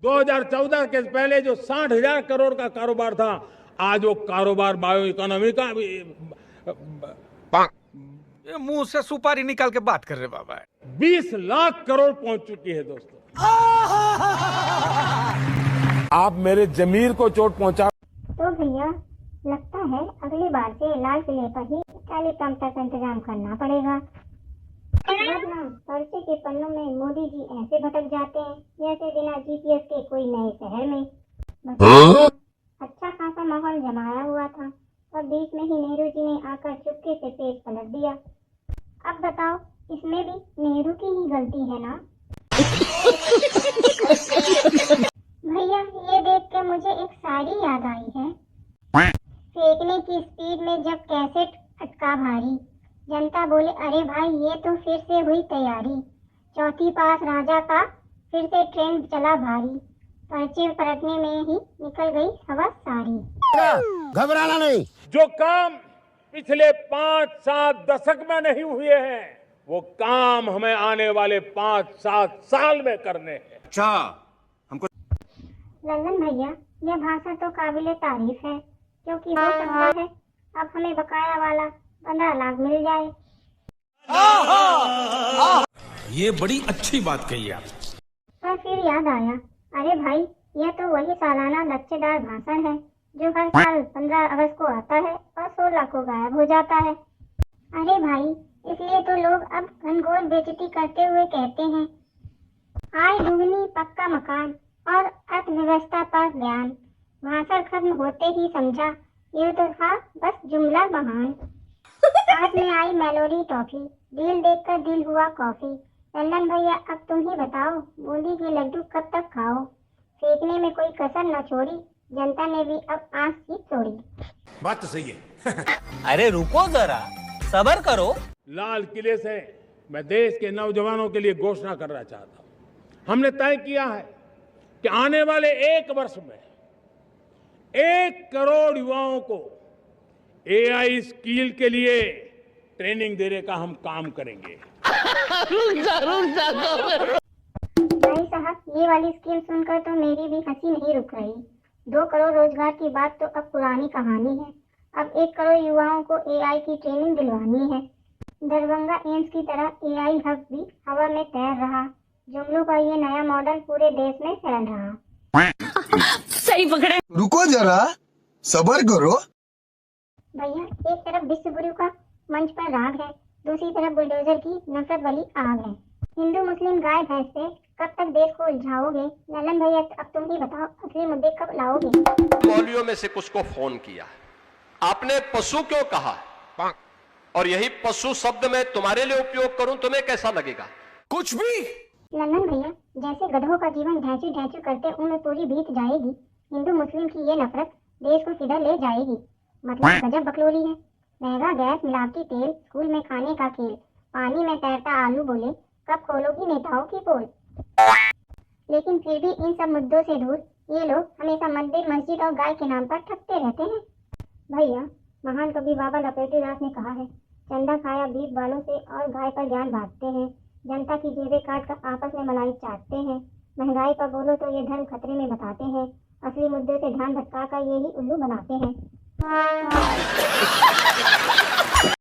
2014 के पहले जो 60,000 करोड़ का कारोबार था, आज वो कारोबार बायो इकोनॉमी का ये मुंह से सुपारी निकाल के बात कर रहे बाबा। 20 लाख करोड़ पहुंच चुकी है दोस्तों। आप मेरे जमीर को चोट पहुंचा। तो भैया लगता है अगली बार से लाल किले पर ही टेलीप्रॉम्प्टर का इंतजाम करना पड़ेगा, वरना पर्चे के पन्नों में मोदी जी ऐसे भटक जाते हैं जैसे बिना जीपीएस के कोई नए शहर में। अच्छा खासा माहौल जमाया हुआ था और बीच में ही नेहरू जी ने आकर चुपके से पेज पलट दिया। अब बताओ, इसमें भी नेहरू की ही गलती है ना? भैया ये देख के मुझे एक शायरी याद आई है। फेंकने की स्पीड में जब कैसेट अटका भारी, जनता बोले अरे भाई ये तो फिर से हुई तैयारी। चौथी पास राजा का फिर से ट्रेन चला भारी, पर्चे पलटने में ही निकल गई हवा सारी। घबराना नहीं। जो काम पिछले 5-7 दशक में नहीं हुए हैं, वो काम हमें आने वाले 5-7 साल में करने हैं। अच्छा, लल्लन भैया यह भाषा तो काबिले तारीफ है, क्योंकि हो सकता है अब हमें बकाया वाला 15 लाख मिल जाए। ये बड़ी अच्छी बात कही आप। और फिर याद आया, अरे भाई यह तो वही सालाना लच्छेदार भाषण है जो हर साल 15 अगस्त को आता है और 16 को गायब हो जाता है। अरे भाई इसलिए तो लोग अब घनघोर बेइज्जती करते हुए कहते हैं आय दुगनी पक्का मकान और अर्थव्यवस्था पर ध्यान। भाषण खत्म होते ही समझा ये तो था बस जुमला महान। हाथ में आई मेलोडी टॉफी, दिल देखकर दिल हुआ कॉफी। लल्लन भैया अब तुम ही बताओ, बूंदी के लड्डू कब तक खाओ? फेंकने में कोई कसर न छोड़ी, जनता ने भी अब आंख ही तोड़ी। बात तो सही है। अरे रुको जरा, सब्र करो। लाल किले से मैं देश के नौजवानों के लिए घोषणा करना चाहता हूं। हमने तय किया है कि आने वाले 1 वर्ष में 1 करोड़ युवाओं को एआई स्किल के लिए ट्रेनिंग देने का हम काम करेंगे। भाई साहब ये वाली स्कीम सुनकर तो मेरी भी हंसी नहीं रुक रही। 2 करोड़ रोजगार की बात तो अब पुरानी कहानी है। अब 1 करोड़ युवाओं को एआई की ट्रेनिंग दिलवानी है। दरभंगा एम्स की तरह एआई हब भी हवा में तैर रहा। जुमलों का ये नया मॉडल पूरे देश में फैल रहा। सही पकड़े। रुको जरा, सब्र करो। भैया एक तरफ विश्व गुरु का मंच पर राग है, दूसरी तरफ बुलडोजर की नफरत वाली आग है। हिंदू मुस्लिम गाय भैंस से कब तक देश को उलझाओगे? लल्लन भैया अब तुम ही बताओ, असली मुद्दे कब लाओगे? मौलवियों में से कुछ को फोन किया, आपने पशु क्यों कहा, और यही पशु शब्द मैं तुम्हारे लिए उपयोग करूं तुम्हें कैसा लगेगा? कुछ भी। लल्लन भैया जैसे गधों का जीवन ढैंचू ढैंचू करते उनमें पूरी बीत जाएगी, हिंदू मुस्लिम की ये नफरत देश को किधर ले जाएगी? मतलब गजब बकलोली है। महंगा गैस, मिलावटी तेल, स्कूल में खाने का खेल, पानी में तैरता आलू बोले, कब खोलोगी नेताओं की पोल? लेकिन फिर भी इन सब मुद्दों से दूर ये लोग हमेशा मंदिर, मस्जिद और गाय के नाम पर ठगते रहते हैं। भैया महान कवि बाबा लपेटी दास ने कहा है, चंदा खाया बीफ बालों से और गाय पर ज्ञान बांटते हैं। जनता की जेबें काट कर आपस में मलाई चाटते हैं। महंगाई पर बोलो तो ये धर्म खतरे में बताते हैं। असली मुद्दे से ध्यान भटका कर ये ही उल्लू बनाते हैं।